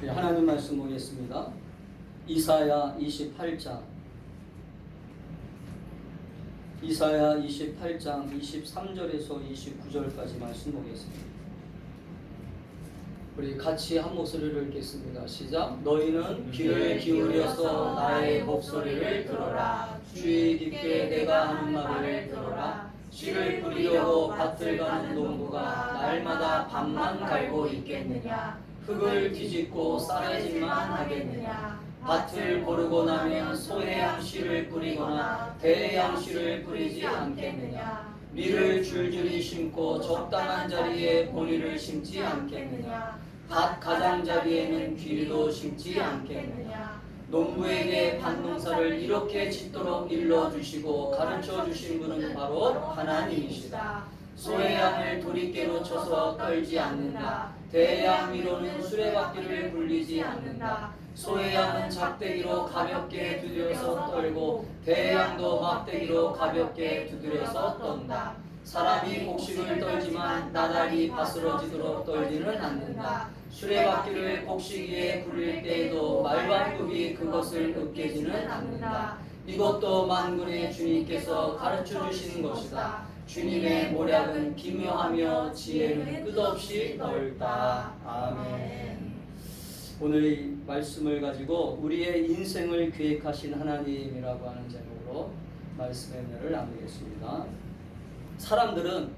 하나님 말씀 보겠습니다. 이사야 28장 23절에서 29절까지 말씀 보겠습니다. 우리 같이 한 목소리를 읽겠습니다. 시작. 너희는 귀를 기울여서 나의 목소리를 들어라. 주의 깊게 내가 하는 말을 들어라. 씨를 뿌리려고 밭을 가는 농부가 날마다 밭만 갈고 있겠느냐? 흙을 뒤집고 쌀해짐만 하겠느냐? 밭을 고르고 나면 소해양 씨를 뿌리거나 대해양 씨를 뿌리지 않겠느냐? 밀을 줄줄이 심고 적당한 자리에 보리를 심지 않겠느냐? 밭 가장자리에는 귀리도 심지 않겠느냐? 농부에게 밭농사를 이렇게 짓도록 일러주시고 가르쳐주신 분은 바로 하나님이시다. 소의 양을 도리깨로 쳐서 떨지 않는다. 대양 위로는 수레바퀴를 굴리지 않는다. 소의 양은 작대기로 가볍게 두드려서 떨고 대양도 막대기로 가볍게 두드려서 떤다. 사람이 곡식을 떨지만 나달이 바스러지도록 떨지는 않는다. 수레바퀴를 곡식위에 굴릴 때에도 말방굽이 그것을 으깨지는 않는다. 이것도 만군의 주님께서 가르쳐 주시는 것이다. 주님의 모략은 기묘하며 지혜는 끝없이 넓다. 아멘. 오늘 이 말씀을 가지고 우리의 인생을 계획하신 하나님이라고 하는 제목으로 말씀의 은혜를 나누겠습니다. 사람들은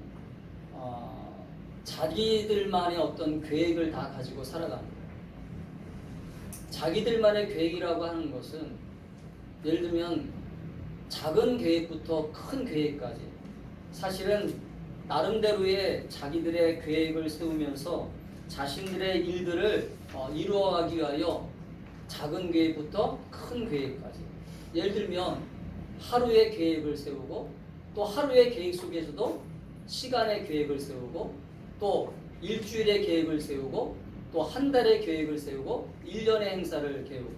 자기들만의 어떤 계획을 다 가지고 살아갑니다. 자기들만의 계획이라고 하는 것은 예를 들면 작은 계획부터 큰 계획까지 사실은 나름대로의 자기들의 계획을 세우면서 자신들의 일들을 이루어가기 위하여 작은 계획부터 큰 계획까지 예를 들면 하루의 계획을 세우고 또 하루의 계획 속에서도 시간의 계획을 세우고 또 일주일의 계획을 세우고 또 한 달의 계획을 세우고 1년의 행사를 계획하고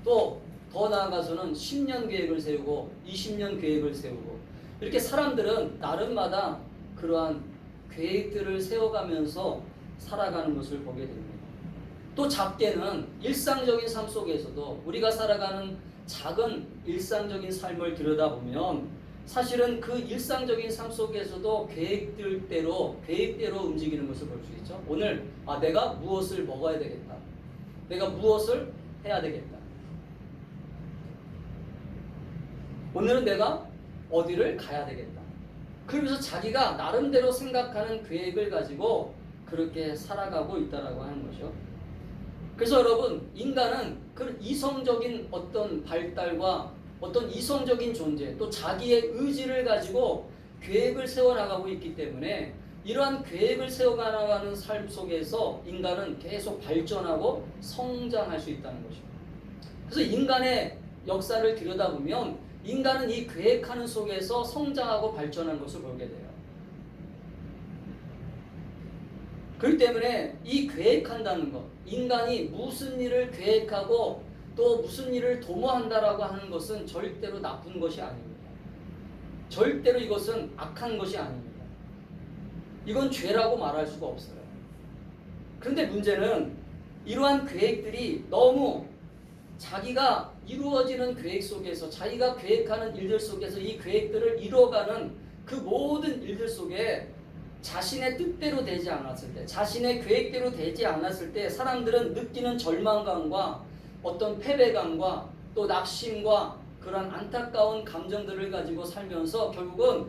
또 더 나아가서는 10년 계획을 세우고 20년 계획을 세우고 이렇게 사람들은 나름마다 그러한 계획들을 세워가면서 살아가는 것을 보게 됩니다. 또 작게는 일상적인 삶 속에서도 우리가 살아가는 작은 일상적인 삶을 들여다보면 사실은 그 일상적인 삶 속에서도 계획대로 움직이는 것을 볼 수 있죠. 오늘 내가 무엇을 먹어야 되겠다. 내가 무엇을 해야 되겠다. 오늘은 내가 어디를 가야 되겠다. 그러면서 자기가 나름대로 생각하는 계획을 가지고 그렇게 살아가고 있다라고 하는 것이죠. 그래서 여러분, 인간은 그 이성적인 어떤 발달과 어떤 이성적인 존재, 또 자기의 의지를 가지고 계획을 세워나가고 있기 때문에 이러한 계획을 세워나가는 삶 속에서 인간은 계속 발전하고 성장할 수 있다는 것입니다. 그래서 인간의 역사를 들여다보면 인간은 이 계획하는 속에서 성장하고 발전하는 것을 보게 돼요. 그렇기 때문에 이 계획한다는 것, 인간이 무슨 일을 계획하고 또 무슨 일을 도모한다라고 하는 것은 절대로 나쁜 것이 아닙니다. 절대로 이것은 악한 것이 아닙니다. 이건 죄라고 말할 수가 없어요. 그런데 문제는 이러한 계획들이 너무 자기가 이루어지는 계획 속에서 자기가 계획하는 일들 속에서 이 계획들을 이루어가는 그 모든 일들 속에 자신의 뜻대로 되지 않았을 때, 자신의 계획대로 되지 않았을 때 사람들은 느끼는 절망감과 어떤 패배감과 또 낙심과 그런 안타까운 감정들을 가지고 살면서 결국은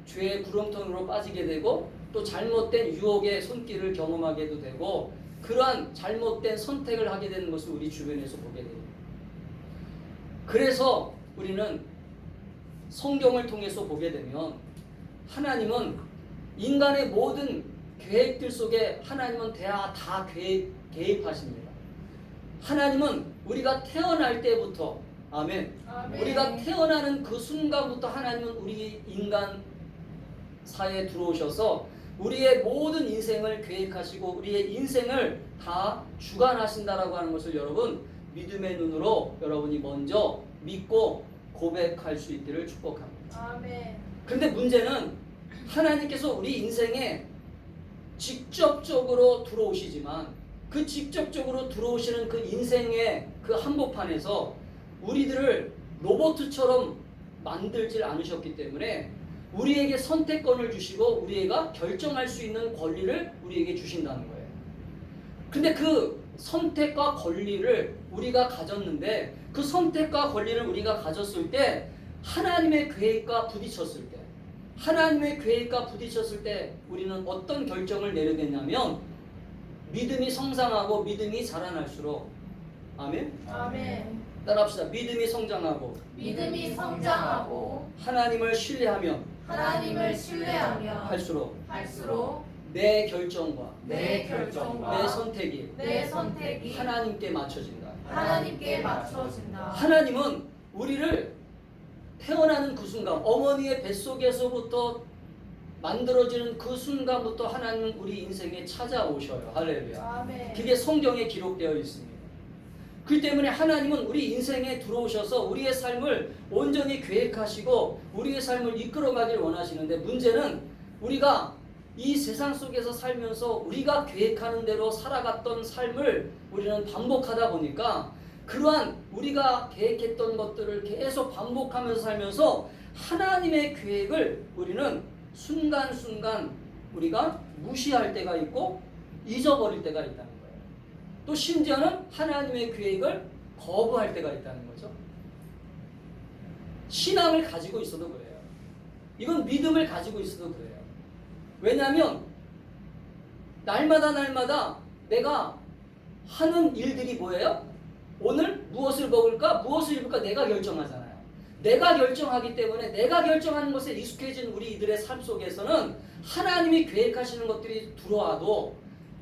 죄의 구렁텅이로 빠지게 되고 또 잘못된 유혹의 손길을 경험하게도 되고 그러한 잘못된 선택을 하게 되는 것을 우리 주변에서 보게 됩니다. 그래서 우리는 성경을 통해서 보게 되면 하나님은 인간의 모든 계획들 속에 하나님은 다 개입하십니다. 하나님은 우리가 태어날 때부터 아멘. 우리가 태어나는 그 순간부터 하나님은 우리 인간 사회에 들어오셔서 우리의 모든 인생을 계획하시고 우리의 인생을 다 주관하신다라고 하는 것을 여러분 믿음의 눈으로 여러분이 먼저 믿고 고백할 수 있기를 축복합니다. 아멘. 근데 문제는 하나님께서 우리 인생에 직접적으로 들어오시지만 그 직접적으로 들어오시는 그 인생의 그 한복판에서 우리들을 로봇처럼 만들질 않으셨기 때문에 우리에게 선택권을 주시고 우리가 결정할 수 있는 권리를 우리에게 주신다는 거예요. 근데 그 선택과 권리를 우리가 가졌는데 그 선택과 권리를 우리가 가졌을 때 하나님의 계획과 부딪혔을 때 하나님의 계획과 부딪혔을 때 우리는 어떤 결정을 내려야 되냐면 믿음이 성장하고 믿음이 자라날수록 아멘? 아멘. 따라합시다. 믿음이 성장하고 믿음이 성장하고 하나님을 신뢰하며 하나님을 신뢰하며 할수록 내 결정과 내 결정과 내 선택이 하나님께 맞춰진다. 하나님께 맞춰진다. 하나님은 우리를 태어나는 그 순간 어머니의 뱃속에서부터 만들어지는 그 순간부터 하나님은 우리 인생에 찾아오셔요. 할렐루야. 아멘. 그게 성경에 기록되어 있습니다. 그 때문에 하나님은 우리 인생에 들어오셔서 우리의 삶을 온전히 계획하시고 우리의 삶을 이끌어가길 원하시는데 문제는 우리가 이 세상 속에서 살면서 우리가 계획하는 대로 살아갔던 삶을 우리는 반복하다 보니까 그러한 우리가 계획했던 것들을 계속 반복하면서 살면서 하나님의 계획을 우리는 순간순간 우리가 무시할 때가 있고 잊어버릴 때가 있다는 거예요. 또 심지어는 하나님의 계획을 거부할 때가 있다는 거죠. 신앙을 가지고 있어도 그래요. 이건 믿음을 가지고 있어도 그래요. 왜냐하면 날마다 내가 하는 일들이 뭐예요? 오늘 무엇을 먹을까? 무엇을 입을까? 내가 결정하잖아요. 내가 결정하기 때문에 내가 결정하는 것에 익숙해진 우리 이들의 삶 속에서는 하나님이 계획하시는 것들이 들어와도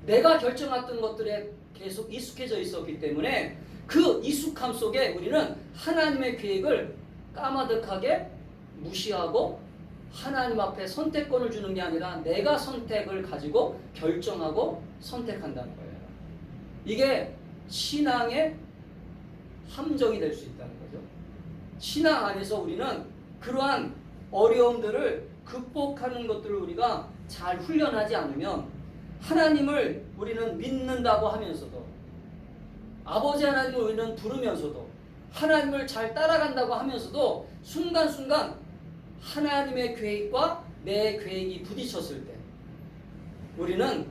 내가 결정했던 것들에 계속 익숙해져 있었기 때문에 그 익숙함 속에 우리는 하나님의 계획을 까마득하게 무시하고 하나님 앞에 선택권을 주는 게 아니라 내가 선택을 가지고 결정하고 선택한다는 거예요. 이게 신앙의 함정이 될 수 있다는 거죠. 신앙 안에서 우리는 그러한 어려움들을 극복하는 것들을 우리가 잘 훈련하지 않으면 하나님을 우리는 믿는다고 하면서도 아버지 하나님을 우리는 부르면서도 하나님을 잘 따라간다고 하면서도 순간순간 하나님의 계획과 내 계획이 부딪혔을 때 우리는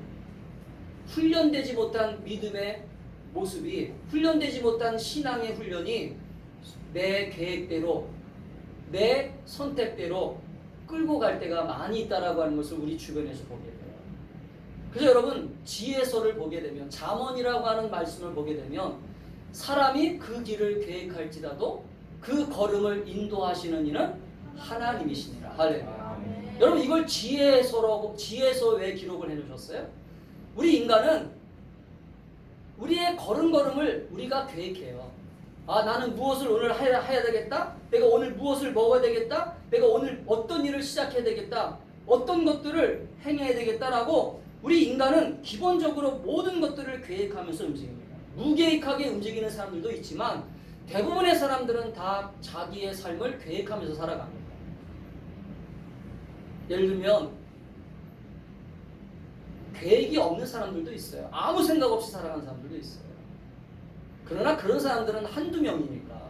훈련되지 못한 믿음의 모습이 훈련되지 못한 신앙의 훈련이 내 계획대로 내 선택대로 끌고 갈 때가 많이 있다라고 하는 것을 우리 주변에서 보게 돼요. 그래서 여러분 지혜서를 보게 되면 잠언이라고 하는 말씀을 보게 되면 사람이 그 길을 계획할지라도 그 걸음을 인도하시는 이는 하나님이시니라. 할렐루야. 여러분 이걸 지혜서 왜 기록을 해놓으셨어요? 우리 인간은 우리의 걸음걸음을 우리가 계획해요. 아 나는 무엇을 오늘 해야 되겠다. 내가 오늘 무엇을 먹어야 되겠다. 내가 오늘 어떤 일을 시작해야 되겠다. 어떤 것들을 행해야 되겠다라고 우리 인간은 기본적으로 모든 것들을 계획하면서 움직입니다. 무계획하게 움직이는 사람들도 있지만 대부분의 사람들은 다 자기의 삶을 계획하면서 살아갑니다. 예를 들면 계획이 없는 사람들도 있어요. 아무 생각 없이 살아가는 사람들도 있어요. 그러나 그런 사람들은 한두 명이니까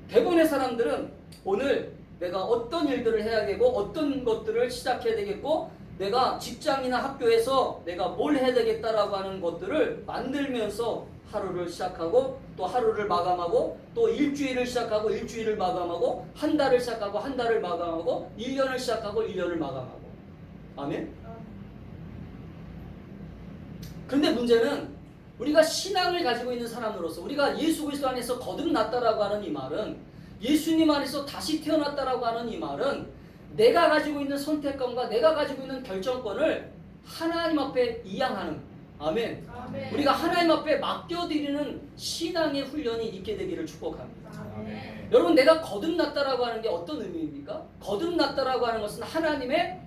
대부분의 사람들은 오늘 내가 어떤 일들을 해야 되고 어떤 것들을 시작해야 되겠고 내가 직장이나 학교에서 내가 뭘 해야 되겠다라고 하는 것들을 만들면서 하루를 시작하고 또 하루를 마감하고 또 일주일을 시작하고 일주일을 마감하고 한 달을 시작하고 한 달을 마감하고 1년을 시작하고 1년을 마감하고 아멘? 그런데 문제는 우리가 신앙을 가지고 있는 사람으로서 우리가 예수 그리스도 안에서 거듭났다라고 하는 이 말은 예수님 안에서 다시 태어났다라고 하는 이 말은 내가 가지고 있는 선택권과 내가 가지고 있는 결정권을 하나님 앞에 이양하는 아멘. 아멘. 우리가 하나님 앞에 맡겨드리는 신앙의 훈련이 있게 되기를 축복합니다. 아멘. 여러분 내가 거듭났다라고 하는 게 어떤 의미입니까? 거듭났다라고 하는 것은 하나님의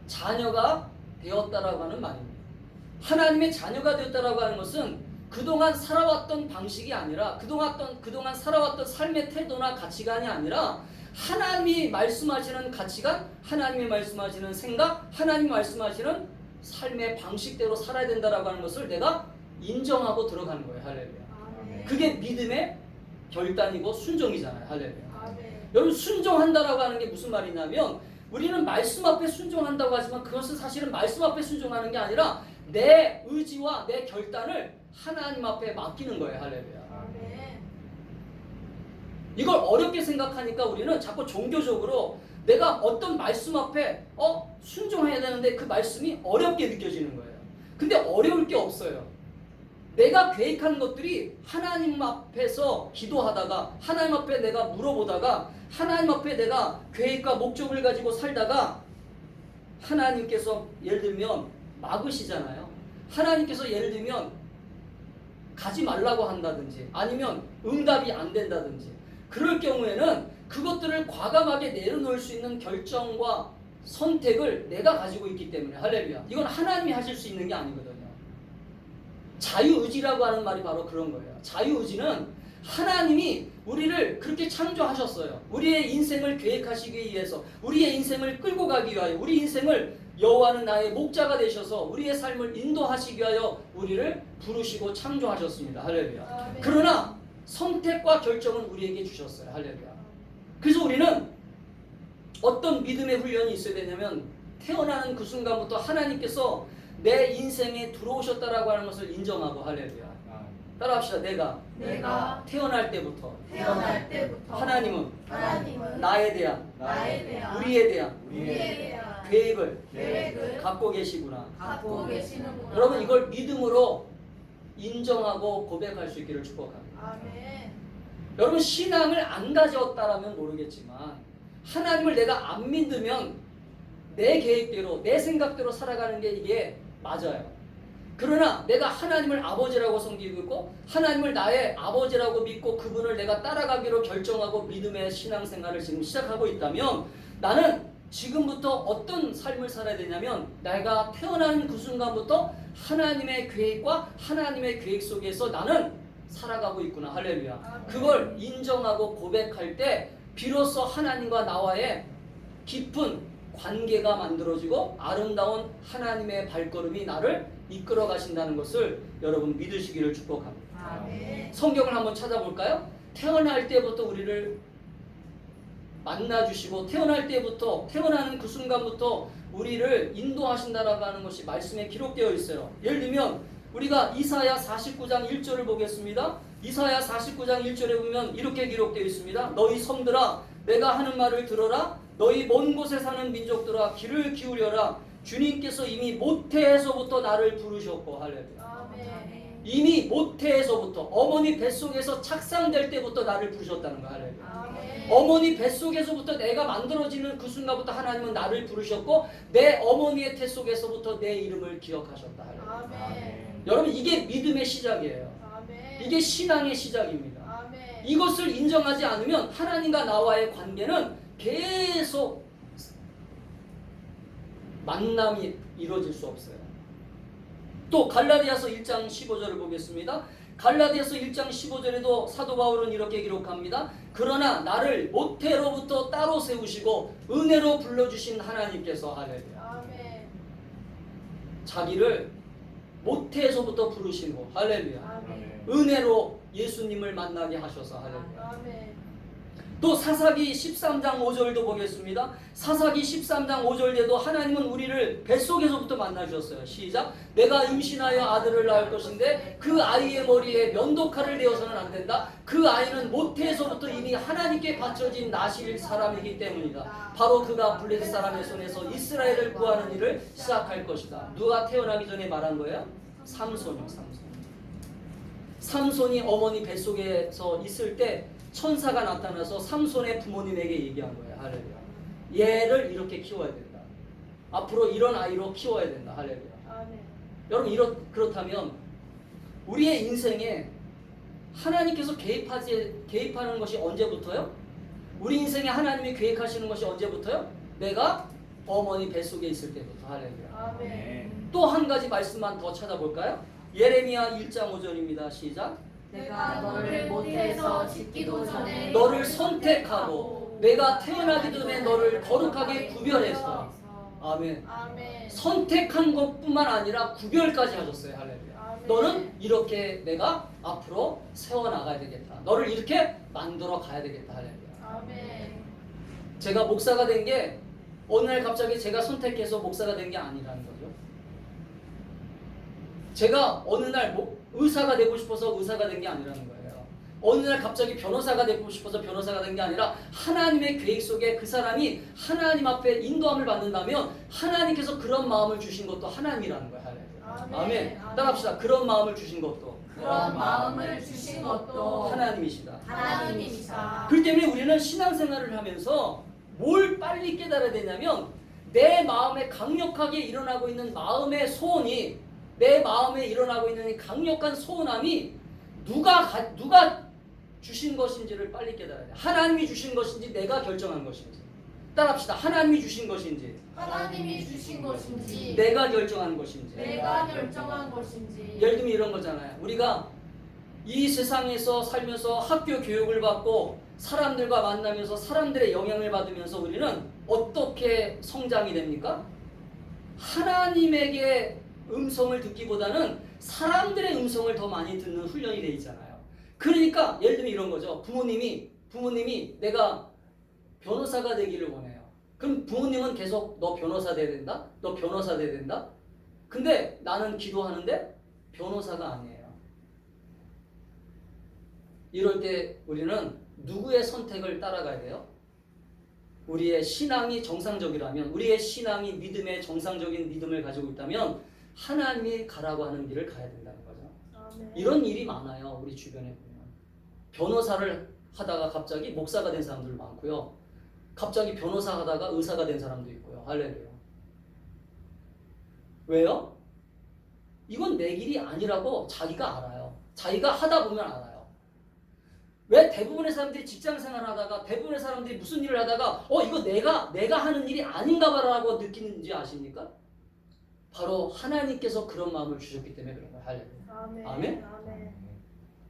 자녀가 되었다라고 하는 말입니다. 하나님의 자녀가 되었다라고 하는 것은 그동안 살아왔던 방식이 아니라 그동안 살아왔던 삶의 태도나 가치관이 아니라 하나님이 말씀하시는 가치관, 하나님이 말씀하시는 생각, 하나님이 말씀하시는 삶의 방식대로 살아야 된다라고 하는 것을 내가 인정하고 들어가는 거예요. 할렐루야. 아멘. 그게 믿음의 결단이고 순종이잖아요. 할렐루야. 아멘. 여러분 순종한다라고 하는 게 무슨 말이냐면 우리는 말씀 앞에 순종한다고 하지만 그것은 사실은 말씀 앞에 순종하는 게 아니라 내 의지와 내 결단을 하나님 앞에 맡기는 거예요. 할렐루야. 아멘. 이걸 어렵게 생각하니까 우리는 자꾸 종교적으로 내가 어떤 말씀 앞에 순종해야 되는데 그 말씀이 어렵게 느껴지는 거예요. 근데 어려울 게 없어요. 내가 계획한 것들이 하나님 앞에서 기도하다가 하나님 앞에 내가 물어보다가 하나님 앞에 내가 계획과 목적을 가지고 살다가 하나님께서 예를 들면 막으시잖아요. 하나님께서 예를 들면 가지 말라고 한다든지 아니면 응답이 안 된다든지 그럴 경우에는 그것들을 과감하게 내려놓을 수 있는 결정과 선택을 내가 가지고 있기 때문에 할렐루야. 이건 하나님이 하실 수 있는 게 아니거든요. 자유의지라고 하는 말이 바로 그런 거예요. 자유의지는 하나님이 우리를 그렇게 창조하셨어요. 우리의 인생을 계획하시기 위해서, 우리의 인생을 끌고 가기 위하여, 우리 인생을 여호와는 나의 목자가 되셔서 우리의 삶을 인도하시기 위하여 우리를 부르시고 창조하셨습니다. 할렐루야. 아멘. 그러나 선택과 결정은 우리에게 주셨어요. 할렐루야. 그래서 우리는 어떤 믿음의 훈련이 있어야 되냐면 태어나는 그 순간부터 하나님께서 내 인생에 들어오셨다라고 하는 것을 인정하고 할렐루야. 따라합시다. 내가 태어날 때부터 하나님은 나에 대한 우리에 대한 계획을 갖고 계시구나. 여러분 이걸 믿음으로 인정하고 고백할 수 있기를 축복합니다. 아멘. 여러분 신앙을 안 가졌다라면 모르겠지만 하나님을 내가 안 믿으면 내 계획대로 내 생각대로 살아가는 게 이게 맞아요. 그러나 내가 하나님을 아버지라고 섬기고 있고 하나님을 나의 아버지라고 믿고 그분을 내가 따라가기로 결정하고 믿음의 신앙생활을 지금 시작하고 있다면 나는 지금부터 어떤 삶을 살아야 되냐면 내가 태어난 그 순간부터 하나님의 계획과 하나님의 계획 속에서 나는 살아가고 있구나. 할렐루야. 그걸 인정하고 고백할 때 비로소 하나님과 나와의 깊은 관계가 만들어지고 아름다운 하나님의 발걸음이 나를 이끌어 가신다는 것을 여러분 믿으시기를 축복합니다. 아멘. 성경을 한번 찾아볼까요? 태어날 때부터 우리를 만나주시고 태어날 때부터 태어나는 그 순간부터 우리를 인도하신다라고 하는 것이 말씀에 기록되어 있어요. 예를 들면 우리가 이사야 49장 1절을 보겠습니다. 이사야 49장 1절에 보면 이렇게 기록되어 있습니다. 너희 성들아 내가 하는 말을 들어라. 너희 먼 곳에 사는 민족들아 귀를 기울여라. 주님께서 이미 모태에서부터 나를 부르셨고 할렐루야. 아멘. 이미 모태에서부터 어머니 뱃속에서 착상될 때부터 나를 부르셨다는 거야. 할렐루야. 아멘. 어머니 뱃속에서부터 내가 만들어지는 그 순간부터 하나님은 나를 부르셨고 내 어머니의 태 속에서부터 내 이름을 기억하셨다. 할렐루야. 아멘. 여러분 이게 믿음의 시작이에요. 아멘. 이게 신앙의 시작입니다. 아멘. 이것을 인정하지 않으면 하나님과 나와의 관계는 계속 만남이 이루어질 수 없어요. 또 갈라디아서 1장 15절을 보겠습니다. 갈라디아서 1장 15절에도 사도 바울은 이렇게 기록합니다. 그러나 나를 모태로부터 따로 세우시고 은혜로 불러주신 하나님께서 할렐루야. 아멘. 자기를 모태에서부터 부르시고 할렐루야. 아멘. 은혜로 예수님을 만나게 하셔서 할렐루야. 아멘. 또 사사기 13장 5절도 보겠습니다. 사사기 13장 5절에도 하나님은 우리를 뱃속에서부터 만나주셨어요. 시작. 내가 임신하여 아들을 낳을 것인데 그 아이의 머리에 면도칼을 대어서는 안 된다. 그 아이는 모태에서부터 이미 하나님께 바쳐진 나실 사람이기 때문이다. 바로 그가 블레셋 사람의 손에서 이스라엘을 구하는 일을 시작할 것이다. 누가 태어나기 전에 말한 거예요? 삼손이요. 삼손이 어머니 뱃속에서 있을 때 천사가 나타나서 삼손의 부모님에게 얘기한 거예요. 할렐루야. 얘를 이렇게 키워야 된다. 앞으로 이런 아이로 키워야 된다. 할렐루야. 아멘. 여러분 그렇다면 우리의 인생에 하나님께서 개입하는 것이 언제부터요? 우리 인생에 하나님이 계획하시는 것이 언제부터요? 내가 어머니 뱃속에 있을 때부터. 할렐루야. 아멘. 또 한 가지 말씀만 더 찾아볼까요? 예레미야 1장 5절입니다. 시작. 내가 너를 모태에서 짓기도 전에 너를 선택하고 내가 태어나기 전에 너를 거룩하게 구별했어. 아멘. 아멘. 선택한 것뿐만 아니라 구별까지 하셨어요. 할렐루야. 아멘. 너는 이렇게 내가 앞으로 세워나가야 되겠다. 너를 이렇게 만들어 가야 되겠다. 할렐루야. 아멘. 제가 목사가 된 게 어느 날 갑자기 제가 선택해서 목사가 된 게 아니라는 거죠. 제가 어느 날 의사가 되고 싶어서 의사가 된 게 아니라는 거예요. 어느 날 갑자기 변호사가 되고 싶어서 변호사가 된 게 아니라 하나님의 계획 속에 그 사람이 하나님 앞에 인도함을 받는다면 하나님께서 그런 마음을 주신 것도 하나님이라는 거예요. 할렐루야. 아멘. 따라합시다. 그런 마음을 주신 것도 그런 마음을 주신 것도 하나님이시다. 하나님이시다. 그렇기 때문에 우리는 신앙생활을 하면서 뭘 빨리 깨달아야 되냐면 내 마음에 강력하게 일어나고 있는 마음의 소원이 내 마음에 일어나고 있는 이 강력한 소원함이 누가 주신 것인지를 빨리 깨달아야 돼. 하나님이 주신 것인지 내가 결정한 것인지. 따라합시다. 하나님이 주신 것인지 하나님이 주신 것인지 내가 결정한 것인지. 내가 결정한 것인지. 예를 들면 이런 거잖아요. 우리가 이 세상에서 살면서 학교 교육을 받고 사람들과 만나면서 사람들의 영향을 받으면서 우리는 어떻게 성장이 됩니까? 하나님에게 음성을 듣기보다는 사람들의 음성을 더 많이 듣는 훈련이 돼 있잖아요. 그러니까 예를 들면 이런 거죠. 부모님이 내가 변호사가 되기를 원해요. 그럼 부모님은 계속 너 변호사 돼야 된다? 너 변호사 돼야 된다? 근데 나는 기도하는데 변호사가 아니에요. 이럴 때 우리는 누구의 선택을 따라가야 돼요? 우리의 신앙이 정상적이라면, 우리의 신앙이 믿음의 정상적인 믿음을 가지고 있다면 하나님이 가라고 하는 길을 가야 된다는 거죠. 아멘. 이런 일이 많아요. 우리 주변에 보면. 변호사를 하다가 갑자기 목사가 된 사람들 많고요. 갑자기 변호사 하다가 의사가 된 사람도 있고요. 할렐루야. 왜요? 이건 내 길이 아니라고 자기가 알아요. 자기가 하다 보면 알아요. 왜 대부분의 사람들이 직장 생활을 하다가 대부분의 사람들이 무슨 일을 하다가 이거 내가 하는 일이 아닌가 봐라고 느끼는지 아십니까? 바로 하나님께서 그런 마음을 주셨기 때문에 그런 거예요. 할렐루야. 아멘. 아멘? 아멘.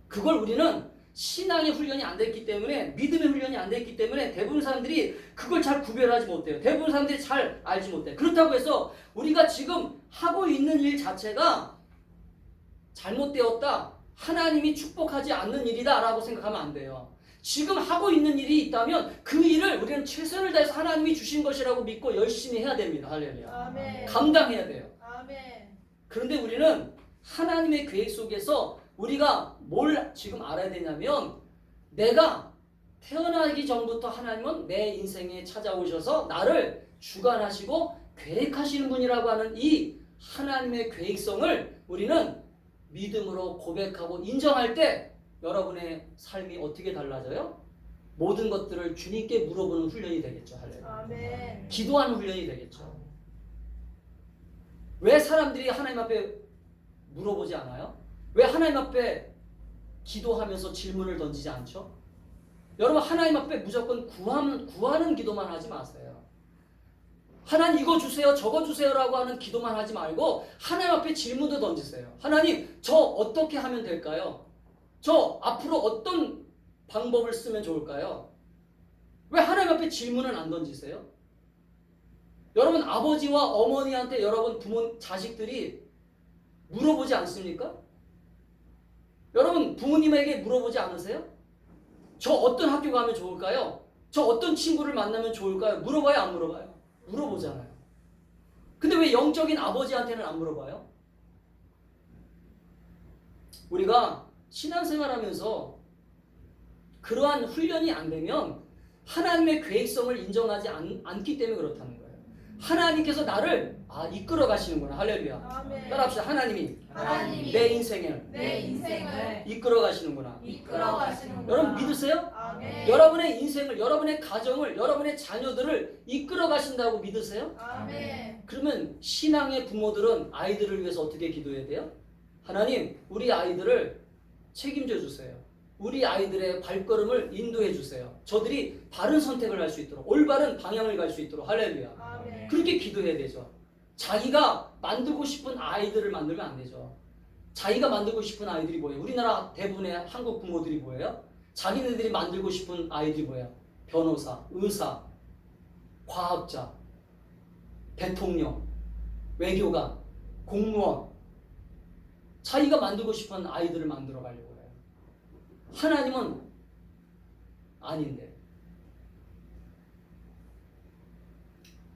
그걸 우리는 신앙의 훈련이 안 됐기 때문에 믿음의 훈련이 안 됐기 때문에 대부분 사람들이 그걸 잘 구별하지 못해요. 대부분 사람들이 잘 알지 못해요. 그렇다고 해서 우리가 지금 하고 있는 일 자체가 잘못되었다. 하나님이 축복하지 않는 일이다 라고 생각하면 안 돼요. 지금 하고 있는 일이 있다면 그 일을 우리는 최선을 다해서 하나님이 주신 것이라고 믿고 열심히 해야 됩니다. 할렐루야. 아멘. 감당해야 돼요. 아멘. 그런데 우리는 하나님의 계획 속에서 우리가 뭘 지금 알아야 되냐면 내가 태어나기 전부터 하나님은 내 인생에 찾아오셔서 나를 주관하시고 계획하시는 분이라고 하는 이 하나님의 계획성을 우리는 믿음으로 고백하고 인정할 때 여러분의 삶이 어떻게 달라져요? 모든 것들을 주님께 물어보는 훈련이 되겠죠. 할렐루야. 아멘. 기도하는 훈련이 되겠죠. 왜 사람들이 하나님 앞에 물어보지 않아요? 왜 하나님 앞에 기도하면서 질문을 던지지 않죠? 여러분 하나님 앞에 무조건 구하는 기도만 하지 마세요. 하나님 이거 주세요 저거 주세요라고 하는 기도만 하지 말고 하나님 앞에 질문도 던지세요. 하나님 저 어떻게 하면 될까요? 저 앞으로 어떤 방법을 쓰면 좋을까요? 왜 하나님 앞에 질문을 안 던지세요? 여러분 아버지와 어머니한테 여러분 자식들이 물어보지 않습니까? 여러분 부모님에게 물어보지 않으세요? 저 어떤 학교 가면 좋을까요? 저 어떤 친구를 만나면 좋을까요? 물어봐요 안 물어봐요? 물어보잖아요. 근데 왜 영적인 아버지한테는 안 물어봐요? 우리가 신앙생활하면서 그러한 훈련이 안 되면 하나님의 계획성을 인정하지 않기 때문에 그렇다는 거예요. 하나님께서 나를 이끌어 가시는구나. 할렐루야. 아멘. 따라합시다. 하나님이 내 인생을 내 인생을 이끌어 가시는구나. 이끌어 가시는구나. 여러분 믿으세요? 아멘. 여러분의 인생을, 여러분의 가정을, 여러분의 자녀들을 이끌어 가신다고 믿으세요? 아멘. 그러면 신앙의 부모들은 아이들을 위해서 어떻게 기도해야 돼요? 하나님, 우리 아이들을 책임져 주세요. 우리 아이들의 발걸음을 인도해 주세요. 저들이 바른 선택을 할 수 있도록, 올바른 방향을 갈 수 있도록. 할렐루야. 아멘. 그렇게 기도해야 되죠. 자기가 만들고 싶은 아이들을 만들면 안 되죠. 자기가 만들고 싶은 아이들이 뭐예요? 우리나라 대부분의 한국 부모들이 뭐예요? 자기네들이 만들고 싶은 아이들이 뭐예요? 변호사, 의사, 과학자, 대통령, 외교관, 공무원. 자기가 만들고 싶은 아이들을 만들어 가려고 해요. 하나님은 아닌데.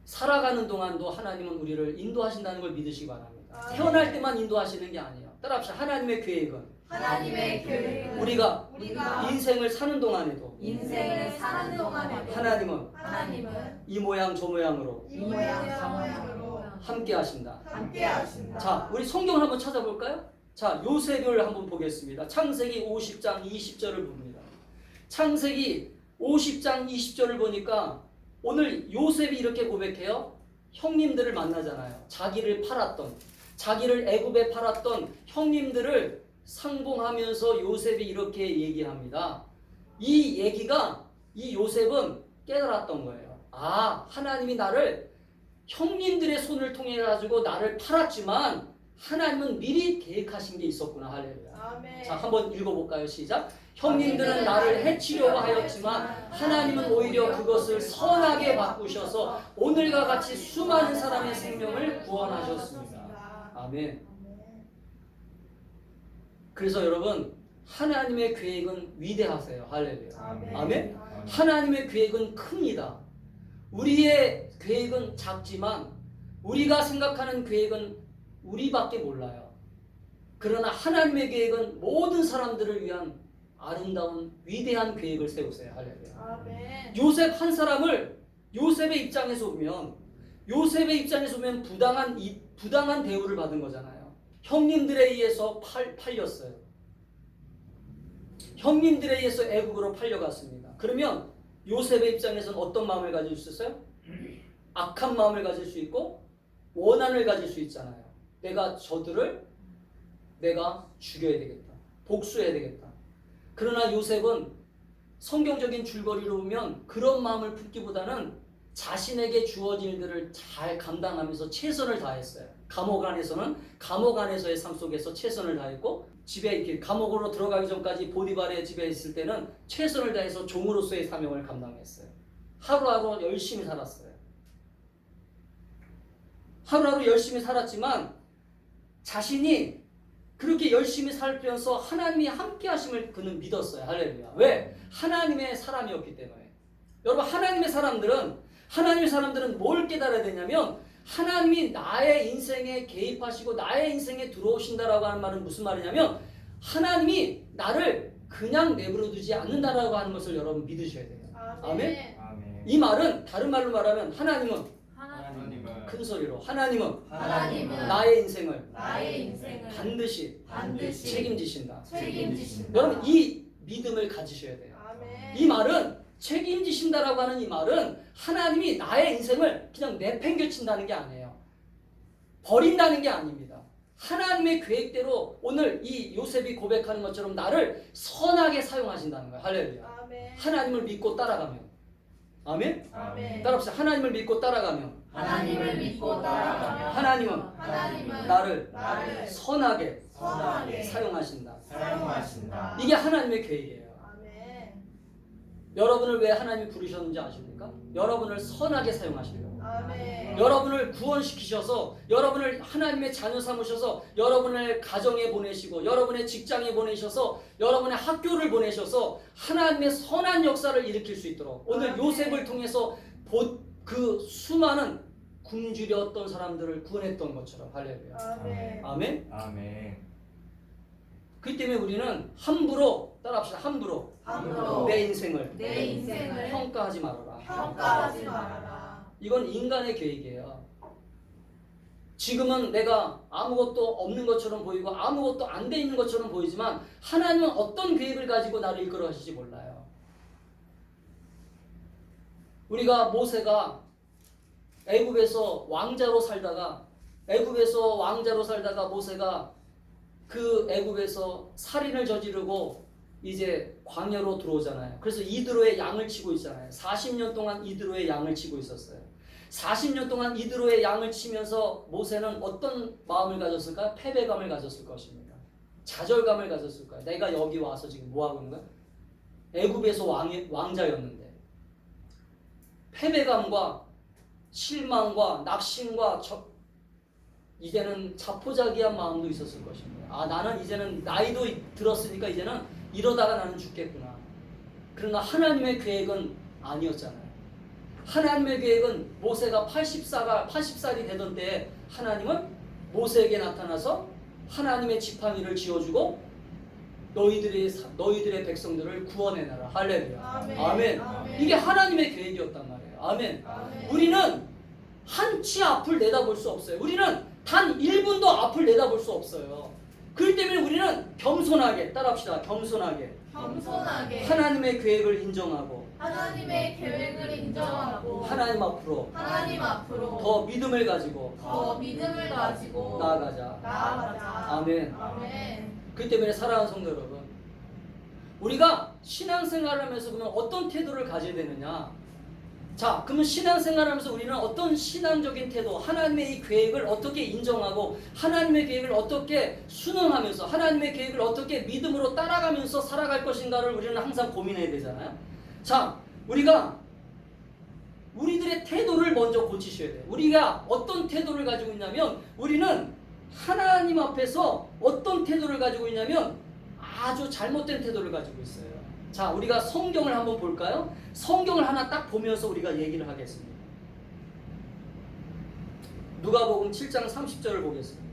살아가는 동안도 하나님은 우리를 인도하신다는 걸 믿으시기 바랍니다. 아멘. 태어날 때만 인도하시는 게 아니에요. 따라합시다. 하나님의 계획은 하나님의 계획은 우리가 우리가 인생을 사는 동안에도 인생을 사는 동안에도 하나님은 이 모양 저 모양으로 이 모양 저 모양으로 함께 하신다. 함께 하신다. 자, 우리 성경을 한번 찾아볼까요? 자, 요셉을 한번 보겠습니다. 창세기 50장 20절을 봅니다. 창세기 50장 20절을 보니까 오늘 요셉이 이렇게 고백해요. 형님들을 만나잖아요. 자기를 팔았던, 자기를 애굽에 팔았던 형님들을 상봉하면서 요셉이 이렇게 얘기합니다. 이 얘기가, 이 요셉은 깨달았던 거예요. 아, 하나님이 나를 형님들의 손을 통해 가지고 나를 팔았지만 하나님은 미리 계획하신 게 있었구나. 할렐루야. 아멘. 자, 한번 읽어볼까요? 시작. 형님들은 나를 해치려고 하였지만 하나님은 오히려 그것을 선하게 바꾸셔서 오늘과 같이 수많은 사람의 생명을 구원하셨습니다. 아멘. 그래서 여러분, 하나님의 계획은 위대하세요. 할렐루야. 아멘. 아멘. 하나님의 계획은 큽니다. 우리의 계획은 작지만 우리가 생각하는 계획은 우리밖에 몰라요. 그러나 하나님의 계획은 모든 사람들을 위한 아름다운 위대한 계획을 세우세요. 할렐루야. 아멘. 요셉 한 사람을 요셉의 입장에서 보면 부당한 대우를 받은 거잖아요. 형님들에 의해서 팔렸어요. 형님들에 의해서 애국으로 팔려갔습니다. 그러면 요셉의 입장에서는 어떤 마음을 가질 수 있어요? 악한 마음을 가질 수 있고 원한을 가질 수 있잖아요. 내가 죽여야 되겠다. 복수해야 되겠다. 그러나 요셉은 성경적인 줄거리로 보면 그런 마음을 품기보다는 자신에게 주어진 일들을 잘 감당하면서 최선을 다했어요. 감옥 안에서의 삶 속에서 최선을 다했고, 집에 이렇게 감옥으로 들어가기 전까지 보디발의 집에 있을 때는 최선을 다해서 종으로서의 사명을 감당했어요. 하루하루 열심히 살았어요. 하루하루 열심히 살았지만 자신이 그렇게 열심히 살면서 하나님이 함께 하심을 그는 믿었어요. 할렐루야. 왜? 하나님의 사람이었기 때문에. 여러분, 하나님의 사람들은 뭘 깨달아야 되냐면 하나님이 나의 인생에 개입하시고 나의 인생에 들어오신다라고 하는 말은 무슨 말이냐면 하나님이 나를 그냥 내버려 두지 않는다라고 하는 것을 여러분 믿으셔야 돼요. 아멘? 이 말은 다른 말로 말하면 하나님은 큰 소리로 하나님은 나의 인생을 반드시 책임지신다. 여러분, 이 믿음을 가지셔야 돼요. 이 말은 책임지신다라고 하는 이 말은 하나님이 나의 인생을 그냥 내팽개친다는 게 아니에요. 버린다는 게 아닙니다. 하나님의 계획대로 오늘 이 요셉이 고백하는 것처럼 나를 선하게 사용하신다는 거예요. 할렐루야. 하나님을 믿고 따라가면. 아멘? 따라합시다. 하나님을 믿고 따라가면 하나님은 나를 선하게 사용하신다. 이게 하나님의 계획이에요. 여러분을 왜 하나님이 부르셨는지 아십니까? 여러분을 선하게 사용하시려고. 여러분을 구원시키셔서 여러분을 하나님의 자녀 삼으셔서 여러분을 가정에 보내시고 여러분의 직장에 보내셔서 여러분의 학교를 보내셔서 하나님의 선한 역사를 일으킬 수 있도록 오늘 요셉을 통해서 그 수많은 굶주렸던 사람들을 구원했던 것처럼. 할렐루야. 아멘. 그렇기 때문에 우리는 함부로 따라합시다. 함부로 내 인생을 평가하지 말아라. 이건 인간의 계획이에요. 지금은 내가 아무것도 없는 것처럼 보이고 아무것도 안 돼 있는 것처럼 보이지만 하나님은 어떤 계획을 가지고 나를 이끌어 가실지 몰라요. 우리가 모세가 애굽에서 왕자로 살다가 모세가 그 애굽에서 살인을 저지르고 이제 광야로 들어오잖아요. 그래서 이드로의 양을 치고 있잖아요. 40년 동안 이드로의 양을 치고 있었어요. 40년 동안 이드로의 양을 치면서 모세는 어떤 마음을 가졌을까요? 패배감을 가졌을 것입니다. 좌절감을 가졌을 거예요. 내가 여기 와서 지금 뭐 하고 있는 거야? 애굽에서 왕자였는데 패배감과 실망과 낙심과 이제는 자포자기한 마음도 있었을 것입니다. 아, 나는 이제는 나이도 들었으니까 이제는 이러다가 나는 죽겠구나. 그러나 하나님의 계획은 아니었잖아요. 하나님의 계획은 모세가 80살이 되던 때에 하나님은 모세에게 나타나서 하나님의 지팡이를 쥐어주고 너희들의 백성들을 구원해내라. 할렐루야. 아멘. 아멘. 아멘. 이게 하나님의 계획이었단 말이에요. 아멘. 아멘. 우리는 한치 앞을 내다볼 수 없어요. 우리는 단 1분도 앞을 내다볼 수 없어요. 그렇기 때문에 우리는 겸손하게, 따라합시다. 겸손하게 겸손하게 하나님의 계획을 인정하고 하나님의 계획을 인정하고 하나님 앞으로 하나님 앞으로 더 믿음을 가지고 더 믿음을 가지고 나아가자. 나아가자. 아멘. 아멘. 그렇기 때문에 사랑하는 성도 여러분, 우리가 신앙생활을 하면서 그러면 어떤 태도를 가져야 되느냐? 자, 그러면 신앙생활을 하면서 우리는 어떤 신앙적인 태도, 하나님의 이 계획을 어떻게 인정하고 하나님의 계획을 어떻게 순응하면서 하나님의 계획을 어떻게 믿음으로 따라가면서 살아갈 것인가를 우리는 항상 고민해야 되잖아요. 자, 우리가 우리들의 태도를 먼저 고치셔야 돼요. 우리가 어떤 태도를 가지고 있냐면 우리는 하나님 앞에서 어떤 태도를 가지고 있냐면 아주 잘못된 태도를 가지고 있어요. 자, 우리가 성경을 한번 볼까요? 성경을 하나 딱 보면서 우리가 얘기를 하겠습니다. 누가복음 7장 30절을 보겠습니다.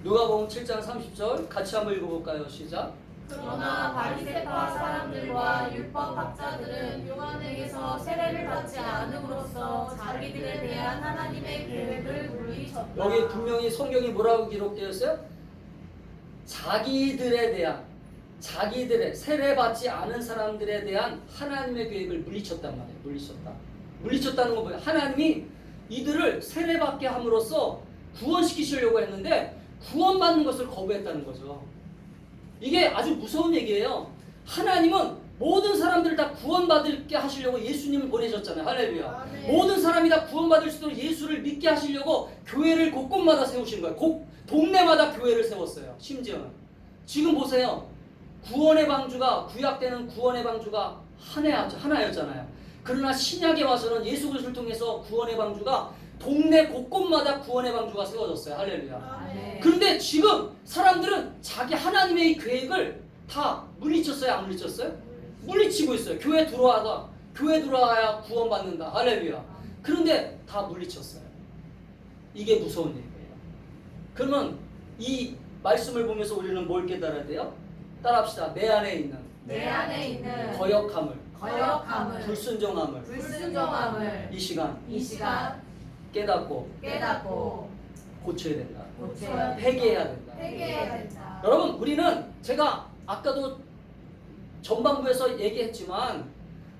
누가복음 7장 30절 같이 한번 읽어볼까요? 시작. 그러나 바리새파 사람들과 율법학자들은 요한에게서 세례를 받지 않음으로써 자기들에 대한 하나님의 계획을 물리쳤다. 여기 분명히 성경이 뭐라고 기록되어 있어요? 자기들의 세례받지 않은 사람들에 대한 하나님의 계획을 물리쳤단 말이에요. 물리쳤다는 건 뭐예요? 하나님이 이들을 세례받게 함으로써 구원시키시려고 했는데 구원받는 것을 거부했다는 거죠. 이게 아주 무서운 얘기예요. 하나님은 모든 사람들을 다 구원받게 하시려고 예수님을 보내셨잖아요. 할렐루야. 아멘. 모든 사람이 다 구원받을 수 있도록 예수를 믿게 하시려고 교회를 곳곳마다 세우신 거예요. 동네마다 교회를 세웠어요. 심지어는. 지금 보세요. 구원의 방주가, 구약 때는 구원의 방주가 하나였잖아요. 그러나 신약에 와서는 예수 그리스도를 통해서 구원의 방주가 동네 곳곳마다 구원의 방주가 세워졌어요. 할렐루야. 아멘. 그런데 지금 사람들은 자기 하나님의 계획을 다 물리쳤어요? 안 물리쳤어요? 물리치고 있어요. 교회 들어와야 구원받는다. 할렐루야. 그런데 다 물리쳤어요. 이게 무서운 얘기예요. 그러면 이 말씀을 보면서 우리는 뭘 깨달아야 돼요? 따라합시다. 내 안에 있는 거역함을, 불순종함을 이 이 시간 시간 깨닫고 고쳐야 된다. 고쳐야 회개해야 된다. 회개해야 된다. 여러분, 우리는 제가 아까도 전반부에서 얘기했지만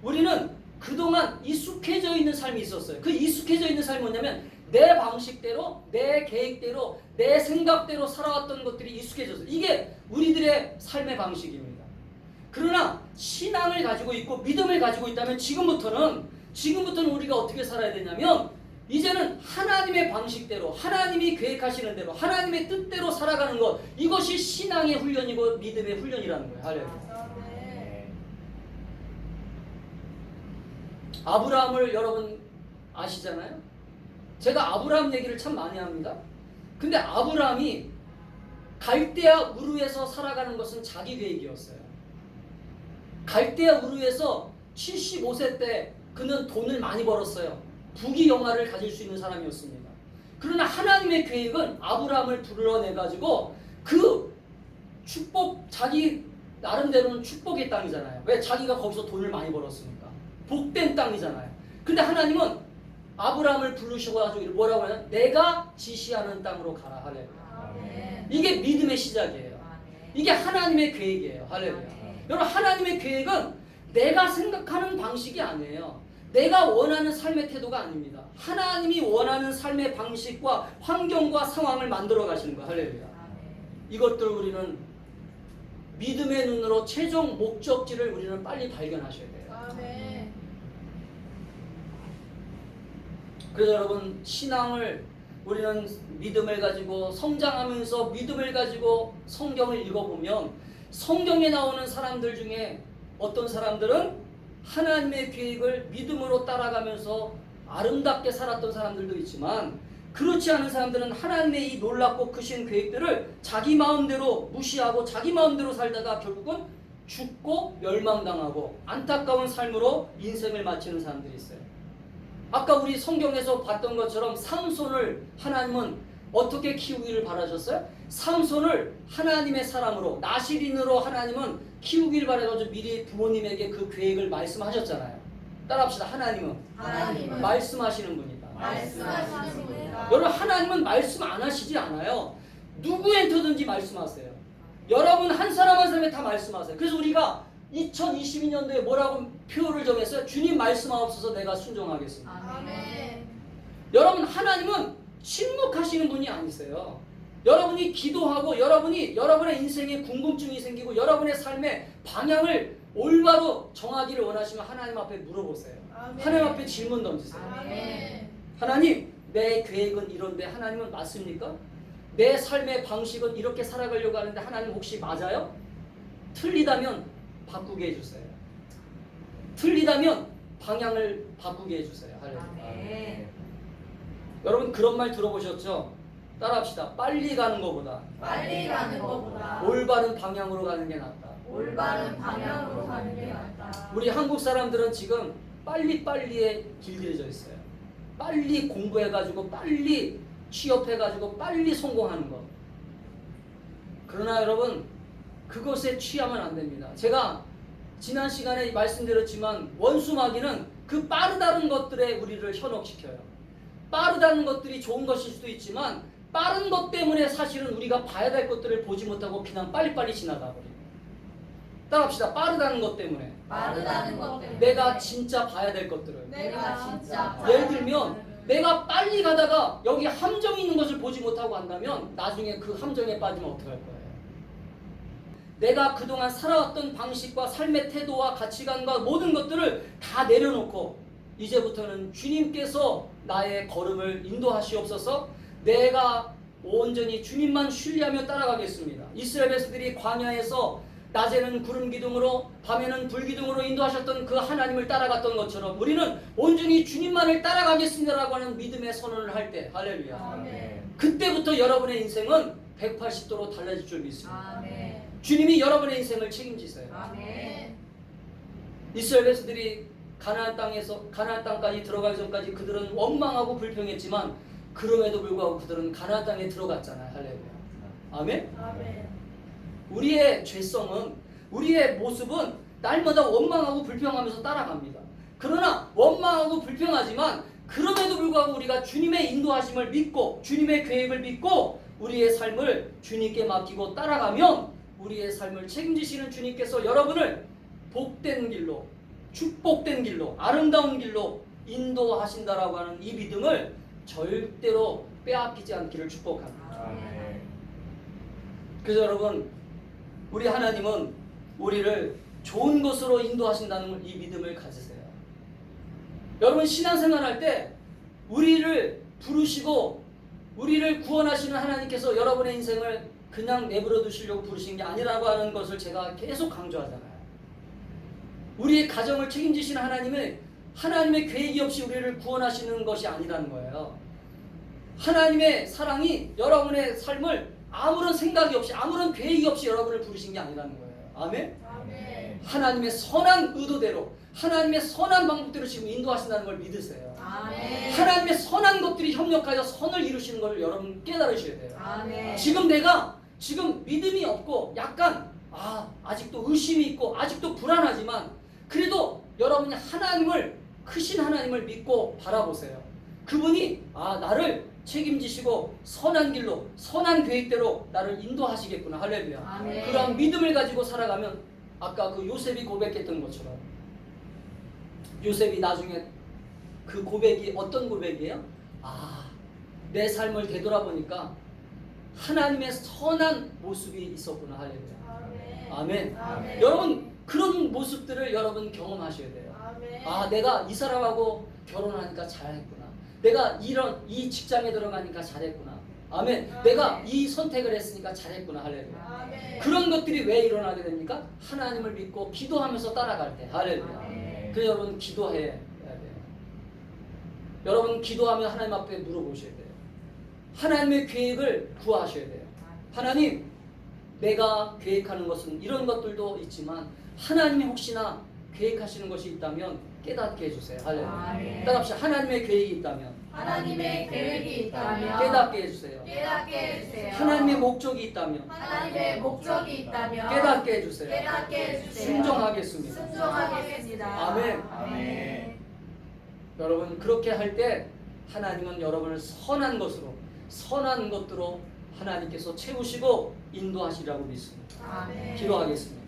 우리는 그동안 익숙해져 있는 삶이 있었어요. 그 익숙해져 있는 삶이 뭐냐면 내 방식대로, 내 계획대로, 내 생각대로 살아왔던 것들이 익숙해졌어요. 이게 우리들의 삶의 방식입니다. 그러나 신앙을 가지고 있고 믿음을 가지고 있다면 지금부터는 우리가 어떻게 살아야 되냐면 이제는 하나님의 방식대로, 하나님이 계획하시는 대로, 하나님의 뜻대로 살아가는 것, 이것이 신앙의 훈련이고 믿음의 훈련이라는 거예요. 할렐루야. 아브라함을 여러분 아시잖아요? 제가 아브라함 얘기를 참 많이 합니다. 근데 아브라함이 갈대아 우르에서 살아가는 것은 자기 계획이었어요. 갈대아 우르에서 75세 때 그는 돈을 많이 벌었어요. 부귀영화를 가질 수 있는 사람이었습니다. 그러나 하나님의 계획은 아브라함을 불러내가지고 그 축복, 자기 나름대로는 축복의 땅이잖아요. 왜? 자기가 거기서 돈을 많이 벌었으니까. 복된 땅이잖아요. 근데 하나님은 아브라함을 부르셔가지고 뭐라고 하냐? 내가 지시하는 땅으로 가라. 할렐루야. 이게 믿음의 시작이에요. 이게 하나님의 계획이에요. 할렐루야. 여러분, 하나님의 계획은 내가 생각하는 방식이 아니에요. 내가 원하는 삶의 태도가 아닙니다. 하나님이 원하는 삶의 방식과 환경과 상황을 만들어 가시는 거예요. 할렐루야. 이것들을 우리는 믿음의 눈으로 최종 목적지를 우리는 빨리 발견하셔야 돼요. 아멘. 그래서 여러분, 신앙을 우리는 믿음을 가지고 성장하면서 믿음을 가지고 성경을 읽어보면 성경에 나오는 사람들 중에 어떤 사람들은 하나님의 계획을 믿음으로 따라가면서 아름답게 살았던 사람들도 있지만 그렇지 않은 사람들은 하나님의 이 놀랍고 크신 계획들을 자기 마음대로 무시하고 자기 마음대로 살다가 결국은 죽고 멸망당하고 안타까운 삶으로 인생을 마치는 사람들이 있어요. 아까 우리 성경에서 봤던 것처럼 삼손을 하나님은 어떻게 키우기를 바라셨어요? 삼손을 하나님의 사람으로 나시린으로 하나님은 키우기를 바라셔서 미리 부모님에게 그 계획을 말씀하셨잖아요. 따라합시다. 하나님은 말씀하시는 분이다. 말씀하시는 분이다. 여러분, 하나님은 말씀 안 하시지 않아요. 누구한테든지 말씀하세요. 여러분 한 사람 한 사람에 다 말씀하세요. 그래서 우리가 2022년도에 뭐라고 표를 정했어요? 주님 말씀하옵소서 내가 순종하겠습니다. 아멘. 여러분, 하나님은 침묵하시는 분이 아니세요. 여러분이 기도하고 여러분이 여러분의 인생에 궁금증이 생기고 여러분의 삶의 방향을 올바로 정하기를 원하시면 하나님 앞에 물어보세요. 아멘. 하나님 앞에 질문 던지세요. 아멘. 하나님, 내 계획은 이런데 하나님은 맞습니까? 내 삶의 방식은 이렇게 살아가려고 하는데 하나님 혹시 맞아요? 틀리다면 바꾸게 해주세요. 틀리다면 방향을 바꾸게 해주세요. 아멘. 여러분 그런 말 들어보셨죠? 따라합시다. 빨리 가는 것보다 빨리 가는 것보다 올바른 방향으로 가는 게 낫다. 올바른 방향으로 가는 게 낫다. 우리 한국 사람들은 지금 빨리빨리에 길들여져 있어요. 빨리 공부해가지고 빨리 취업해가지고 빨리 성공하는 것. 그러나 여러분 그것에 취하면 안 됩니다. 제가 지난 시간에 말씀드렸지만 원수마귀는 그 빠르다는 것들에 우리를 현혹시켜요. 빠르다는 것들이 좋은 것일 수도 있지만 빠른 것 때문에 사실은 우리가 봐야 될 것들을 보지 못하고 그냥 빨리빨리 지나가 버립니다. 따라합시다. 빠르다는 것 때문에 빠르다는 것 때문에 내가 진짜 봐야 될 것들을 내가 진짜 예를 들면 내가 빨리 가다가 여기 함정이 있는 것을 보지 못하고 간다면 나중에 그 함정에 빠지면 어떡할 거예요? 내가 그동안 살아왔던 방식과 삶의 태도와 가치관과 모든 것들을 다 내려놓고 이제부터는 주님께서 나의 걸음을 인도하시옵소서. 내가 온전히 주님만 신뢰하며 따라가겠습니다. 이스라엘 백성들이 광야에서 낮에는 구름 기둥으로 밤에는 불 기둥으로 인도하셨던 그 하나님을 따라갔던 것처럼 우리는 온전히 주님만을 따라가겠습니다라고 하는 믿음의 선언을 할 때 할렐루야. 아멘. 그때부터 여러분의 인생은 180도로 달라질 줄 믿습니다. 아멘. 주님이 여러분의 인생을 책임지세요. 아멘. 이스라엘 백성들이 가나안 땅까지 들어가기 전까지 그들은 원망하고 불평했지만 그럼에도 불구하고 그들은 가나안 땅에 들어갔잖아요. 할렐루야. 아멘. 아멘. 우리의 죄성은 우리의 모습은 날마다 원망하고 불평하면서 따라갑니다. 그러나 원망하고 불평하지만 그럼에도 불구하고 우리가 주님의 인도하심을 믿고 주님의 계획을 믿고 우리의 삶을 주님께 맡기고 따라가면 우리의 삶을 책임지시는 주님께서 여러분을 복된 길로 축복된 길로 아름다운 길로 인도하신다라고 하는 이 믿음을 절대로 빼앗기지 않기를 축복합니다. 아멘. 그래서 여러분 우리 하나님은 우리를 좋은 것으로 인도하신다는 이 믿음을 가지세요. 여러분 신앙생활 할 때 우리를 부르시고 우리를 구원하시는 하나님께서 여러분의 인생을 그냥 내버려 두시려고 부르신 게 아니라고 하는 것을 제가 계속 강조하잖아요. 우리의 가정을 책임지시는 하나님의 계획이 없이 우리를 구원하시는 것이 아니라는 거예요. 하나님의 사랑이 여러분의 삶을 아무런 생각이 없이 아무런 계획이 없이 여러분을 부르신 게 아니라는 거예요. 아멘? 아멘. 하나님의 선한 의도대로 하나님의 선한 방법대로 지금 인도하신다는 걸 믿으세요. 아멘. 하나님의 선한 것들이 협력하여 선을 이루시는 걸 여러분 깨달으셔야 돼요. 아멘. 지금 내가 믿음이 없고 약간 아직도 의심이 있고 아직도 불안하지만 그래도 여러분이 크신 하나님을 믿고 바라보세요. 그분이 나를 책임지시고 선한 길로 선한 계획대로 나를 인도하시겠구나. 할렐루야. 아멘. 그러한 믿음을 가지고 살아가면 아까 그 요셉이 고백했던 것처럼 요셉이 나중에 그 고백이 어떤 고백이에요? 내 삶을 되돌아보니까 하나님의 선한 모습이 있었구나. 할렐루야. 아멘. 아멘. 여러분 그런 모습들을 여러분 경험하셔야 돼요. 아멘. 내가 이 사람하고 결혼하니까 잘했구나. 내가 이 직장에 들어가니까 잘했구나. 아멘. 아멘. 내가 이 선택을 했으니까 잘했구나. 할렐루야. 아멘. 그런 것들이 왜 일어나게 됩니까? 하나님을 믿고 기도하면서 따라갈 때. 할렐루야. 아멘. 그래서 여러분 기도해야 돼요. 여러분 기도하면 하나님 앞에 물어보셔야 돼요. 하나님의 계획을 구하셔야 돼요. 하나님, 내가 계획하는 것은 이런 것들도 있지만 하나님이 혹시나 계획하시는 것이 있다면 깨닫게 해주세요. 할렐루야. 따라합시다. 하나님의 계획이 있다면 하나님의 계획이 있다면 깨닫게 해주세요. 깨닫게 해주세요. 하나님의 목적이 있다면 하나님의 목적이 있다면 깨닫게 해주세요. 깨닫게 해주세요. 순종하겠습니다. 순종하겠습니다. 아멘. 아멘. 여러분, 그렇게 할 때 하나님은 여러분을 선한 것으로, 선한 것들로 하나님께서 채우시고 인도하시라고 믿습니다. 아멘. 기도하겠습니다.